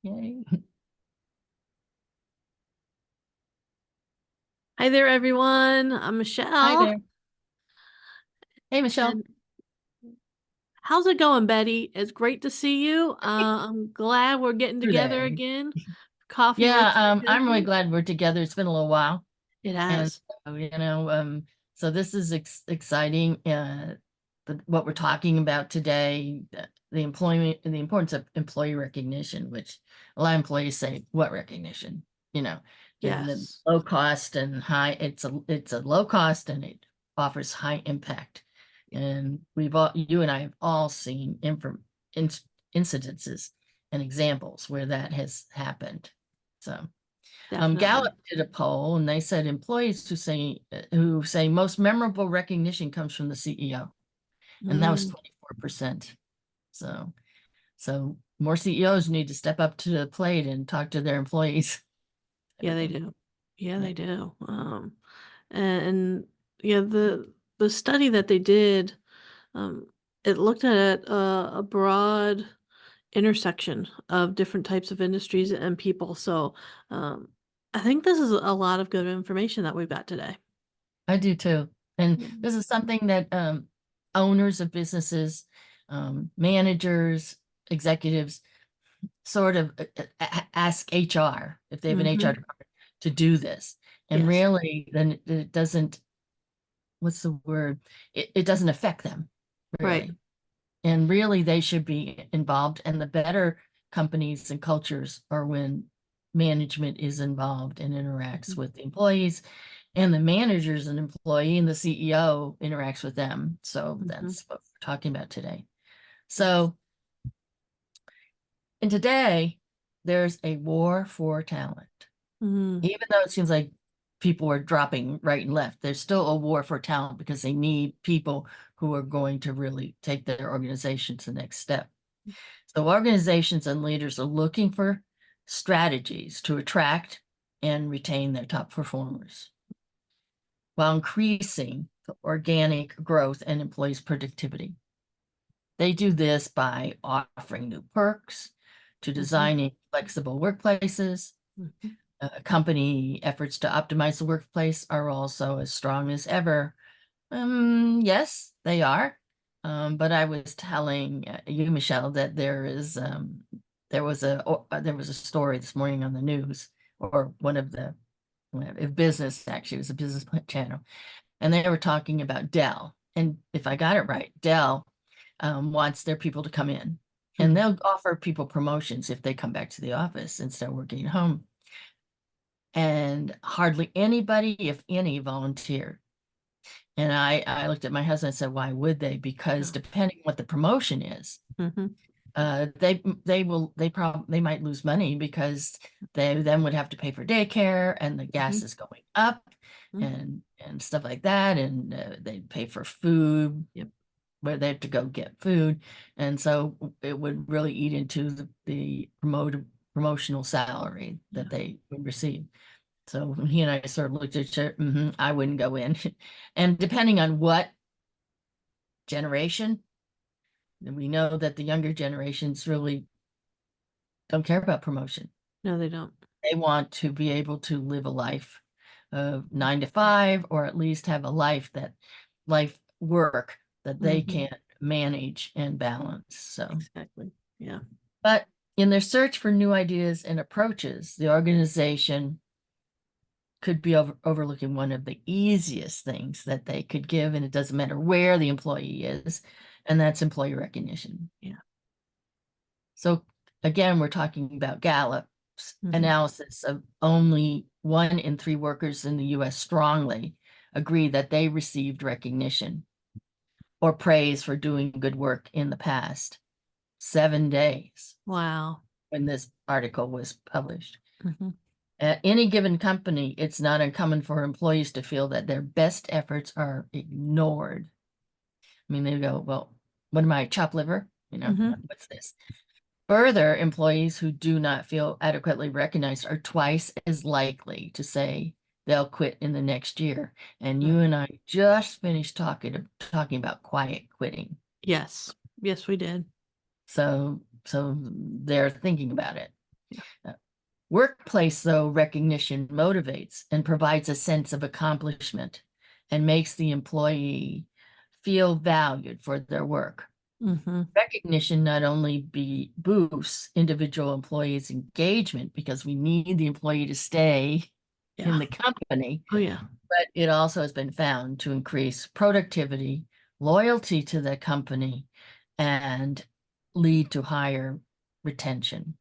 Yay. Hi there, everyone. I'm Hi Michelle. there. Hey, Michelle. And how's it going, Betty? It's great to see you. I'm glad we're getting together Today. again. Coffee Yeah, roast my I'm really cookies. glad we're together. It's been a little while. It And has. so this is exciting. What we're talking about today, the employment and the importance of employee recognition, which a lot of employees say, what recognition? You know, and the Yes. low cost and high, it's a low cost and it offers high impact. And you and I have all seen in, incidences and examples where that has happened. So. Definitely. Gallup did a poll and they said employees who say most memorable recognition comes from the CEO, and that was Mm, 24%. So so more CEOs need to step up to the plate and talk to their employees. I yeah, they think. do. Yeah, Yeah, they do. And yeah, the study that they did, um, it looked at a broad intersection of different types of industries and people. So, um, I think this is a lot of good information that we've got today. I do too. And Mm. this is something that owners of businesses, managers, executives sort of ask HR if they have an HR Mhm. department to do this. And Yes. really, then it doesn't, what's the word? It doesn't affect them, Right. really. And really, they should be involved. And the better companies and cultures are when management is involved and interacts with the employees, and the manager's an employee, and the CEO interacts with them. So Mhm. that's what we're talking about today. Yes. So, and today, there's a war for talent. Mhm. Even though it seems like people are dropping right and left, there's still a war for talent because they need people who are going to really take their organization to the next step. So organizations and leaders are looking for strategies to attract and retain their top performers while increasing the organic growth and employees' productivity. They do this by offering new perks, to Mhm. designing flexible workplaces. Mhm. Company efforts to optimize the workplace are also as strong as ever. Yes, they are. But I was telling you, Michelle, that there was a story this morning on the news, or one of the business, actually, it was a business channel, and they were talking about Dell. And if I got it right, Dell wants their people to come in, and Mhm. they'll offer people promotions if they come back to the office instead of working at home. And hardly anybody, if any, volunteered. And I looked at my husband and said, why would they? Because Yeah. depending what the promotion is, Mhm. they might lose money because they then would have to pay for daycare and the gas Mhm. is going up Mhm. and stuff like that. And they pay for food Yep. where they have to go get food. And so it would really eat into the promotional salary that Yeah. they would receive. So he and I sort of looked at each other, I wouldn't go in. And depending on what generation, and we know that the younger generations really don't care about promotion. No, they don't. They want to be able to live a life of 9 to 5, or at least have a life work that they Mhm. can manage and balance. So, Exactly. Yeah. but in their search for new ideas and approaches, the organization could be overlooking one of the easiest things that they could give, and it doesn't matter where the employee is, and that's employee recognition. Yeah. So again, we're talking about Gallup's Mhm. analysis of only 1 in 3 workers in the US strongly agree that they received recognition or praise for doing good work in the past 7 days Wow. when this article was published. Mhm. At any given company, it's not uncommon for employees to feel that their best efforts are ignored. I mean, they go, well, what am I, chopped liver? Mhm. What's this? Further, employees who do not feel adequately recognized are twice as likely to say they'll quit in the next year. And you Right. and I just finished talking about quiet quitting. Yes. Yes, we did. So they're thinking about it. Workplace, though, recognition motivates and provides a sense of accomplishment and makes the employee feel valued for their work. Mm-hmm. Recognition not only boosts individual employees' engagement because we need the employee to stay Yeah. in the company, Oh, yeah. but it also has been found to increase productivity, loyalty to the company, and lead to higher retention.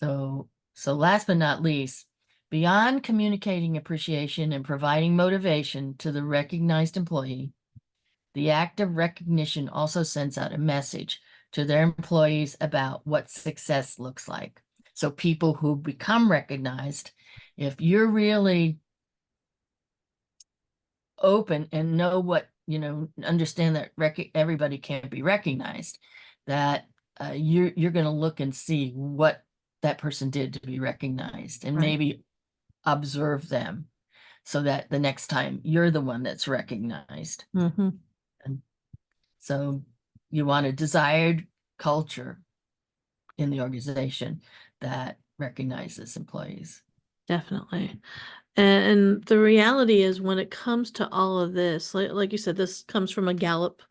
So last but not least, beyond communicating appreciation and providing motivation to the recognized employee, the act of recognition also sends out a message to their employees about what success looks like. So people who become recognized, if you're really open and know what, understand that everybody can't be recognized, that you're going to look and see what that person did to be recognized and Right. maybe observe them so that the next time you're the one that's recognized. Mm-hmm. And so you want a desired culture in the organization that recognizes employees. Definitely. And the reality is, when it comes to all of this, like you said, this comes from a Gallup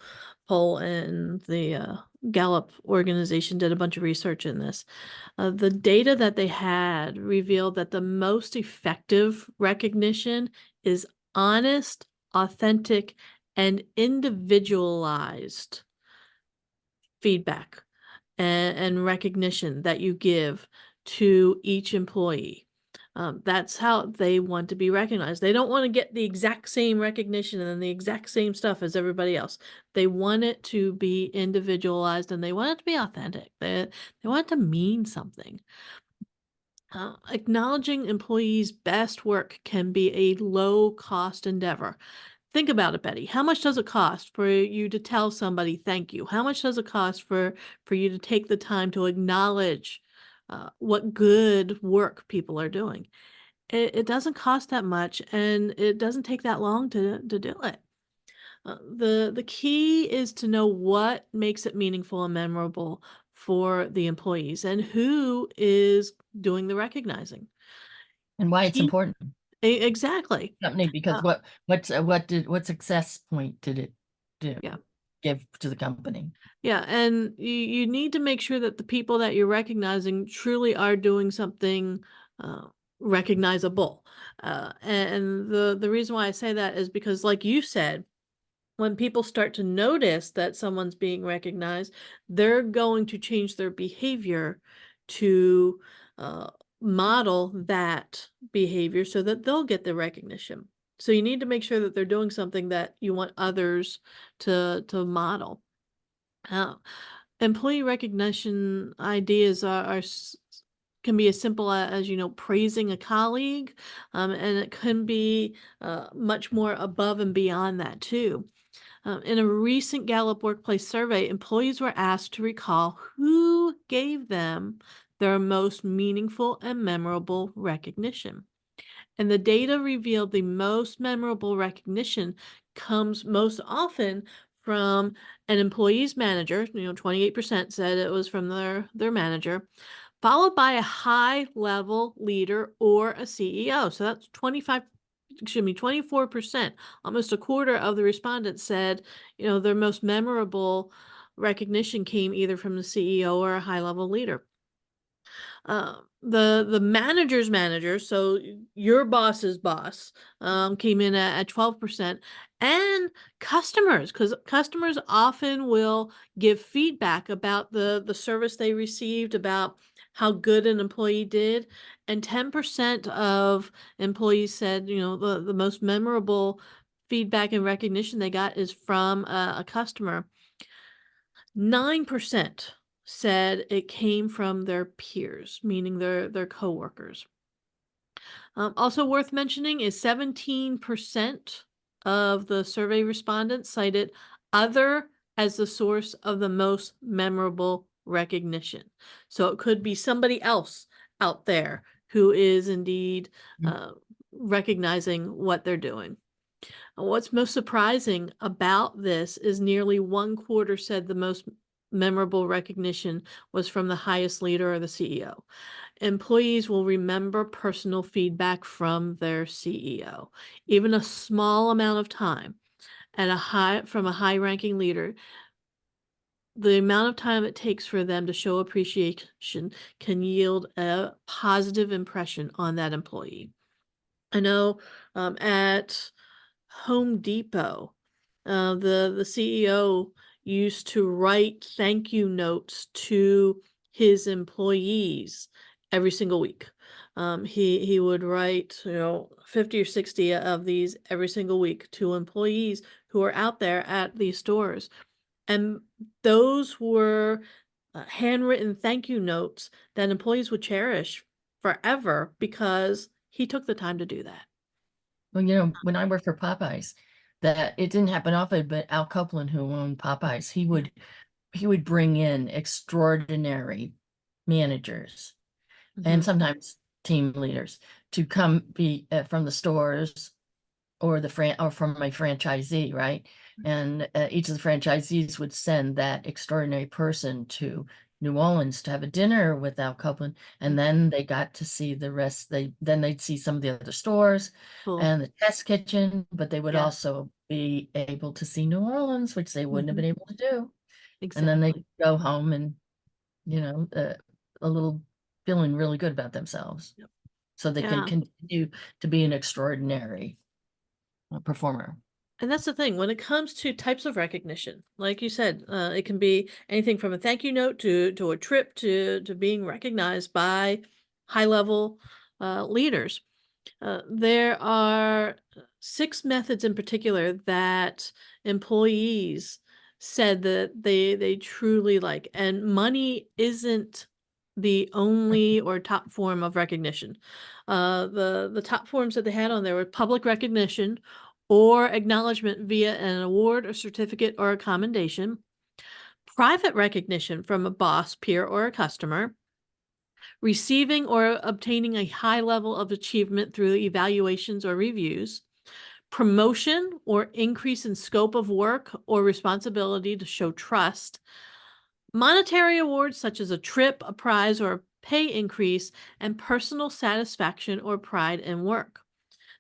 poll, and the Gallup organization did a bunch of research in this. The data that they had revealed that the most effective recognition is honest, authentic, and individualized feedback and recognition that you give to each employee. That's how they want to be recognized. They don't want to get the exact same recognition and the exact same stuff as everybody else. They want it to be individualized, and they want it to be authentic. They want it to mean something. Acknowledging employees' best work can be a low-cost endeavor. Think about it, Betty. How much does it cost for you to tell somebody thank you? How much does it cost for you to take the time to acknowledge what good work people are doing? It doesn't cost that much, and it doesn't take that long to do it. The key is to know what makes it meaningful and memorable for the employees, and who is doing the recognizing. And why it's Keep important. exactly. Company, because Uh, what success point did it do yeah. give to the company? Yeah, and you need to make sure that the people that you're recognizing truly are doing something uh, recognizable. And the reason why I say that is because, like you said, when people start to notice that someone's being recognized, they're going to change their behavior to uh, model that behavior so that they'll get the recognition. So you need to make sure that they're doing something that you want others to model. Uh, Employee recognition ideas can be as simple as, praising a colleague, and it can be much more above and beyond that too. In a recent Gallup workplace survey, employees were asked to recall who gave them their most meaningful and memorable recognition. And the data revealed the most memorable recognition comes most often from an employee's manager. 28% said it was from their manager, followed by a high level leader or a CEO. So that's 24%. Almost a quarter of the respondents said, their most memorable recognition came either from the CEO or a high level leader. The manager's manager, so your boss's boss, came in at 12%, and customers, because customers often will give feedback about the service they received, about how good an employee did, and 10% of employees said, the most memorable feedback and recognition they got is from a customer. 9% said it came from their peers, meaning their coworkers. Also worth mentioning is 17% of the survey respondents cited other as the source of the most memorable recognition. So it could be somebody else out there who is indeed uh, recognizing what they're doing. What's most surprising about this is nearly one quarter said the most memorable recognition was from the highest leader or the CEO. Employees will remember personal feedback from their CEO. Even a small amount of time from a high-ranking leader, the amount of time it takes for them to show appreciation can yield a positive impression on that employee. I know at Home Depot, the CEO used to write thank you notes to his employees every single week. He would write, 50 or 60 of these every single week to employees who are out there at these stores. And those were handwritten thank you notes that employees would cherish forever because he took the time to do that. Well, when I worked for Popeyes, that it didn't happen often, but Al Copeland, who owned Popeyes, he would bring in extraordinary managers and Mhm. sometimes team leaders to come be from the stores or from my franchisee, right? And each of the franchisees would send that extraordinary person to New Orleans to have a dinner with Al Copeland, and then they got to see the rest. They'd see some of the other stores Cool. and the test kitchen, but they would Yeah. also be able to see New Orleans, which they wouldn't have Mhm. been able to do. And then they Exactly. go home and, you know, uh, a little feeling really good about themselves, Yep. so they can Yeah. continue to be an extraordinary performer. And that's the thing, when it comes to types of recognition, like you said, it can be anything from a thank you note to a trip to being recognized by high level leaders. There are 6 methods in particular that employees said that they truly like, and money isn't the only or top form of recognition. The top forms that they had on there were public recognition or acknowledgement via an award, a certificate, or a commendation, private recognition from a boss, peer, or a customer, receiving or obtaining a high level of achievement through evaluations or reviews, promotion or increase in scope of work or responsibility to show trust, monetary awards such as a trip, a prize, or a pay increase, and personal satisfaction or pride in work.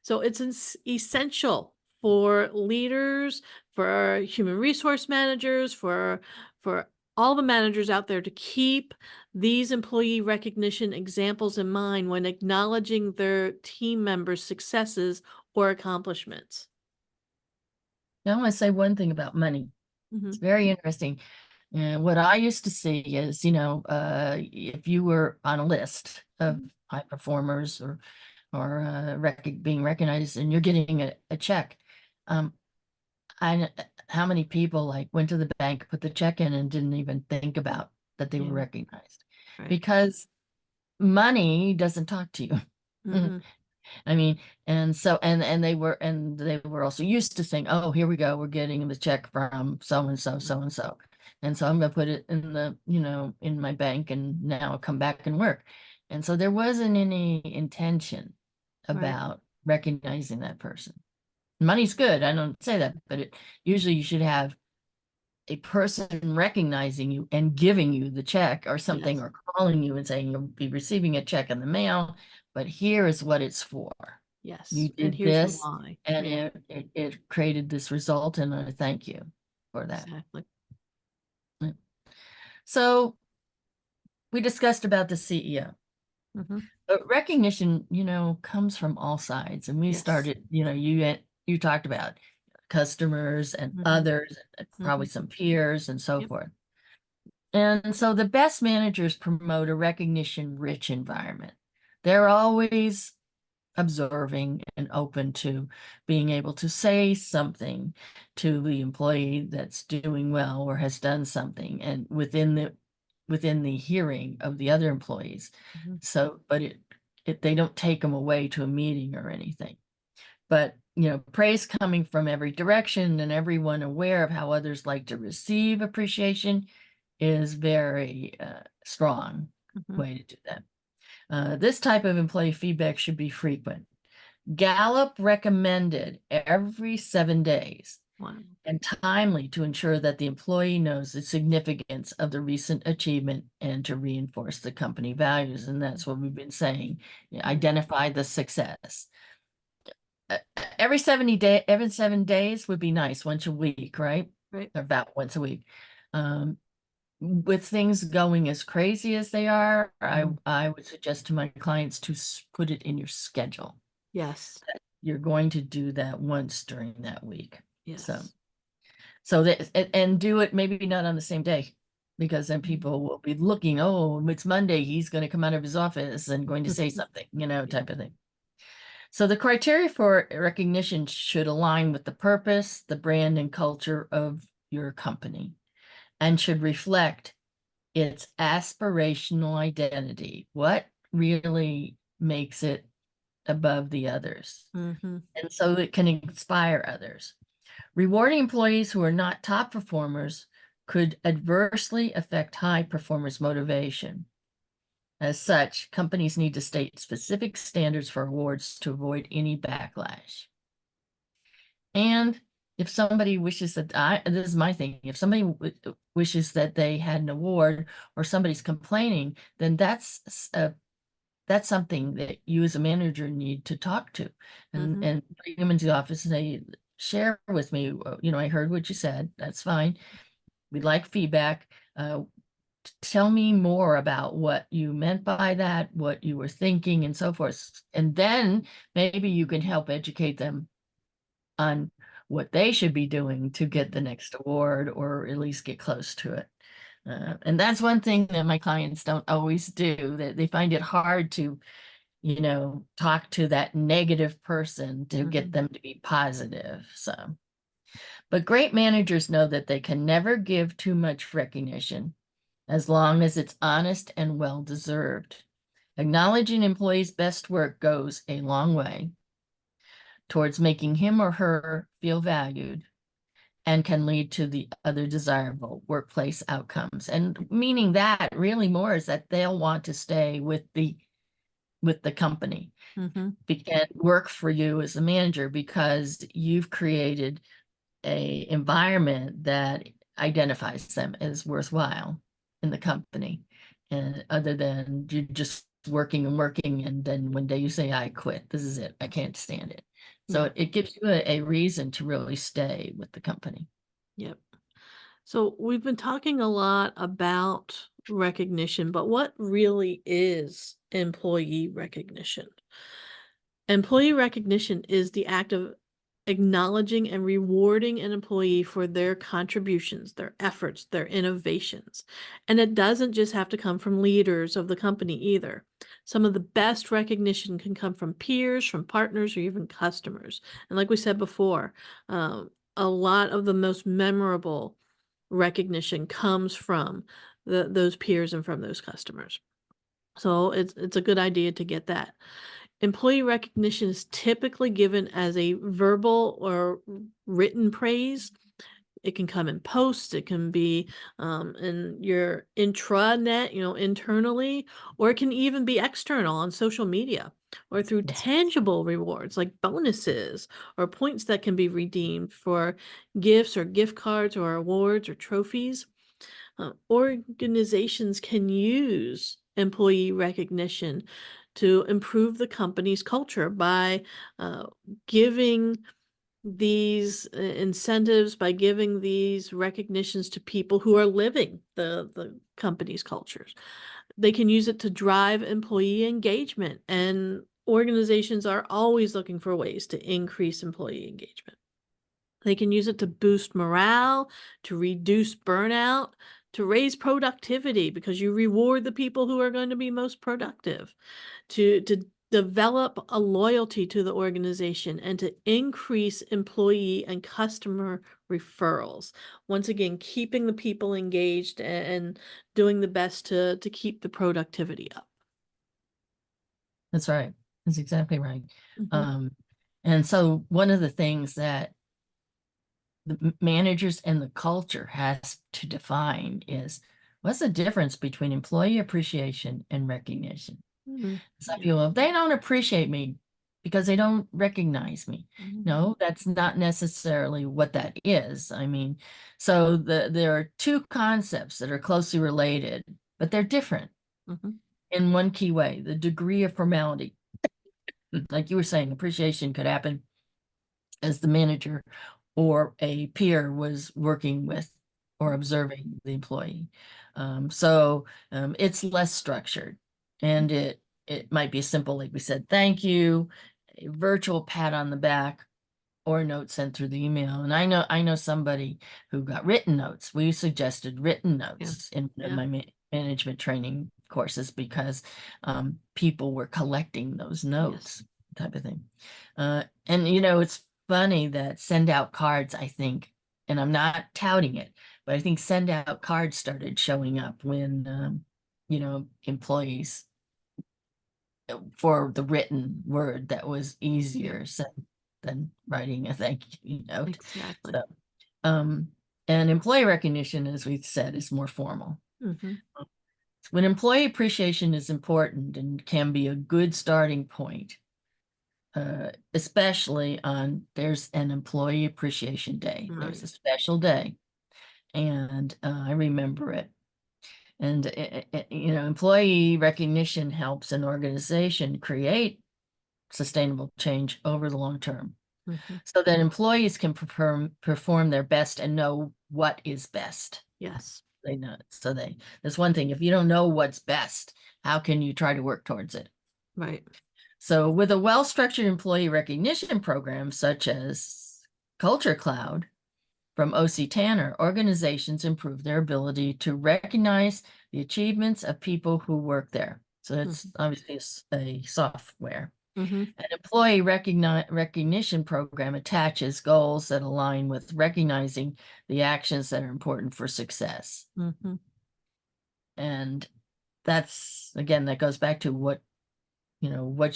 So it's essential for leaders, for human resource managers, for all the managers out there to keep these employee recognition examples in mind when acknowledging their team members' successes or accomplishments. Now, I want to say one thing about money. It's Mhm. very interesting. And what I used to see is, if you were on a list of Mhm. high performers or being recognized, and you're getting a check, um, how many people like went to the bank, put the check in, and didn't even think about that they were Yeah, recognized, right. because money doesn't talk to you. Mm-mm. I mean, and they were also used to saying, "Oh, here we go, we're getting the check from so and so, so and so, and so I'm going to put it in in my bank, and now I'll come back and work." And so there wasn't any intention Right. about recognizing that person. Money's good, I don't say that, but usually you should have a person recognizing you and giving you the check or something, Yes. or calling you and saying you'll be receiving a check in the mail, but here is what it's for. You Yes. And did here's the this, why. and Yeah, it created this result, and I thank you for that. exactly. So we discussed about the CEO. Hmm. But recognition, comes from all sides. And we Yes. started, you talked about customers and Hmm. others, and Hmm. probably some peers and so Yep. forth. And so the best managers promote a recognition-rich environment. They're always observing and open to being able to say something to the employee that's doing well or has done something, and within the hearing of the other employees. Hmm. So, but they don't take them away to a meeting or anything. But, praise coming from every direction and everyone aware of how others like to receive appreciation is very strong Hmm. way to do that. This type of employee feedback should be frequent. Gallup recommended every 7 days Wow. and timely to ensure that the employee knows the significance of the recent achievement and to reinforce the company values. And that's what we've been saying. Identify the success. Every 7 days would be nice, once a week, right? Right. Or about once a week. With things going as crazy as they are, I would suggest to my clients to put it in your schedule. Yes. You're going to do that once during that week. Yes. So that, and do it maybe not on the same day, because then people will be looking, oh, it's Monday, he's going to come out of his office and going to say something, type of thing. So the criteria for recognition should align with the purpose, the brand, and culture of your company, and should reflect its aspirational identity. What really makes it above the others? Mm-hmm. And so it can inspire others. Rewarding employees who are not top performers could adversely affect high performers' motivation. As such, companies need to state specific standards for awards to avoid any backlash. And if somebody wishes that this is my thing, if somebody wishes that they had an award or somebody's complaining, then that's something that you as a manager need to talk to and bring them into the office and say, share with me, I heard what you said. That's fine. We'd like feedback. Tell me more about what you meant by that, what you were thinking, and so forth. And then maybe you can help educate them on what they should be doing to get the next award or at least get close to it. And that's one thing that my clients don't always do, that they find it hard to, talk to that negative person to get them to be positive. So, but great managers know that they can never give too much recognition as long as it's honest and well-deserved. Acknowledging employees' best work goes a long way towards making him or her feel valued and can lead to the other desirable workplace outcomes. And meaning that really more is that they'll want to stay with the company and work for you as a manager because you've created a environment that identifies them as worthwhile in the company. And other than you just working and working, and then one day you say, I quit, this is it, I can't stand it. So it gives you a reason to really stay with the company. Yep. So we've been talking a lot about recognition, but what really is employee recognition? Employee recognition is the act of acknowledging and rewarding an employee for their contributions, their efforts, their innovations. And it doesn't just have to come from leaders of the company either. Some of the best recognition can come from peers, from partners, or even customers. And like we said before, a lot of the most memorable recognition comes from those peers and from those customers. So it's a good idea to get that. Employee recognition is typically given as a verbal or written praise. It can come in posts, it can be in your intranet, internally, or it can even be external on social media or through tangible rewards like bonuses or points that can be redeemed for gifts or gift cards or awards or trophies. Organizations can use employee recognition to improve the company's culture by giving these incentives, by giving these recognitions to people who are living the company's cultures. They can use it to drive employee engagement, and organizations are always looking for ways to increase employee engagement. They can use it to boost morale, to reduce burnout, to raise productivity because you reward the people who are going to be most productive, to develop a loyalty to the organization, and to increase employee and customer referrals. Once again, keeping the people engaged and doing the best to keep the productivity up. That's right. That's exactly right. And so one of the things that the managers and the culture has to define is, what's the difference between employee appreciation and recognition? Some people, if they don't appreciate me, because they don't recognize me. Mhm. No, that's not necessarily what that is. I mean, so there are two concepts that are closely related, but they're different Mhm. in one key way, the degree of formality. Like you were saying, appreciation could happen as the manager or a peer was working with or observing the employee. It's less structured, and it might be simple, like we said, thank you, a virtual pat on the back, or a note sent through the email. And I know somebody who got written notes. We suggested written Yeah. notes in one of Yeah. my management training courses because people were collecting those notes, type of thing. And it's funny that send out cards, I think, and I'm not touting it, but I think send out cards started showing up when employees for the written word that was easier said than writing a thank you note. Exactly. So, um, and employee recognition, as we said, is more formal. Mhm. When employee appreciation is important and can be a good starting point, especially there's an employee appreciation day. There's Right. a special day, and I remember it. And employee recognition helps an organization create sustainable change over the long term, Mhm. so that employees can perform their best and know what is best. Yes. They know it. That's one thing. If you don't know what's best, how can you try to work towards it? Right. So with a well-structured employee recognition program, such as Culture Cloud from OC Tanner, organizations improve their ability to recognize the achievements of people who work there. So that's Mhm. obviously a software. Mhm. An employee recognition program attaches goals that align with recognizing the actions that are important for success. Mhm. And that's, again, that goes back to what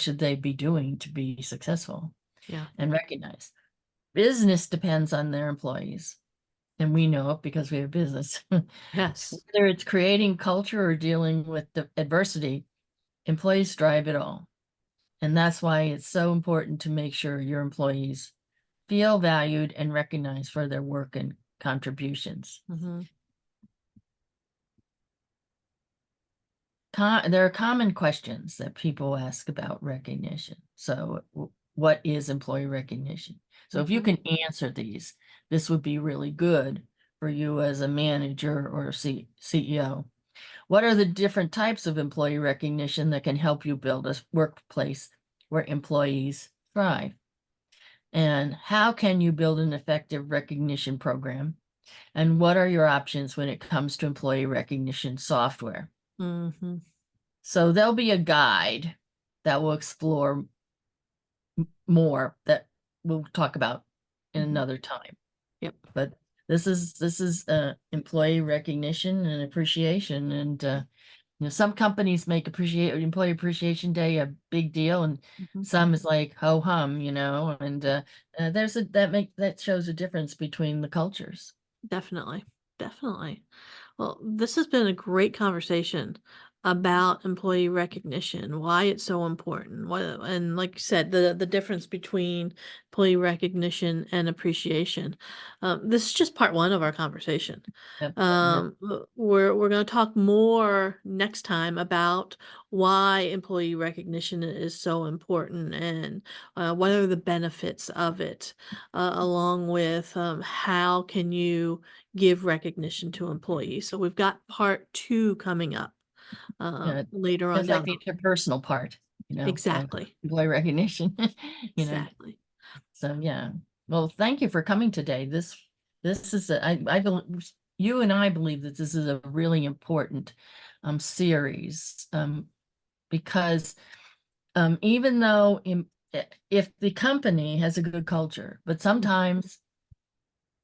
should they be doing to be successful Yeah. and recognized. Business depends on their employees, and we know it because we have business. Yes. Whether it's creating culture or dealing with the adversity, employees drive it all. And that's why it's so important to make sure your employees feel valued and recognized for their work and contributions. Mhm. There are common questions that people ask about recognition. So, what is employee recognition? So, if you Mhm. can answer these, this would be really good for you as a manager or CEO. What are the different types of employee recognition that can help you build a workplace where employees thrive? And how can you build an effective recognition program? And what are your options when it comes to employee recognition software? Mhm. So there'll be a guide that will explore more that we'll talk about in Mhm. another time. Yep. But this is employee recognition and appreciation, and some companies make employee appreciation day a big deal, and Mhm. some is like ho hum, and that shows a difference between the cultures. Definitely. Definitely. Well, this has been a great conversation about employee recognition, why it's so important, what, and like you said, the difference between employee recognition and appreciation. This is just part one of our conversation. Yep, yep, We're going to talk more next time about why employee recognition is so important and what are the benefits of it, along with how can you give recognition to employees. So we've got part two coming up yeah. later on That's like down. the interpersonal part, of Exactly. employee recognition, you know. Exactly. So yeah. Well, thank you for coming today. This is I believe you and I believe that this is a really important series, because even though if the company has a good culture, but Mhm. sometimes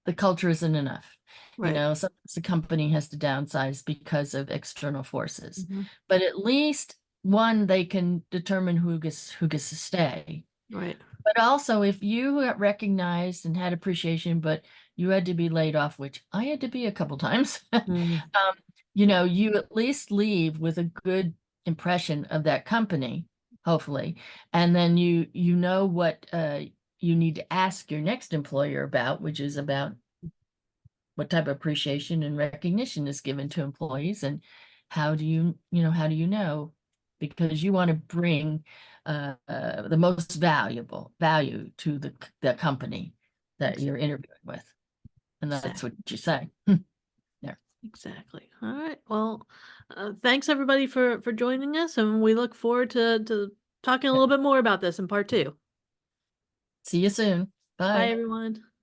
the culture isn't enough. Right. Sometimes the company has to downsize because of external forces. Mhm. But at least one, they can determine who gets to stay. Right. But also, if you got recognized and had appreciation, but you had to be laid off, which I had to be a couple times, Mm. you at least leave with a good impression of that company. hopefully. And then you know what you need to ask your next employer about, which is about what type of appreciation and recognition is given to employees, and how do how do you know? Because you want to bring the most value to the company that you're interviewing with. And that's what you say. Yeah. Exactly. All right. Well, thanks everybody for joining us, and we look forward to talking a little bit more about this in part 2. See you soon. Bye, Bye. everyone.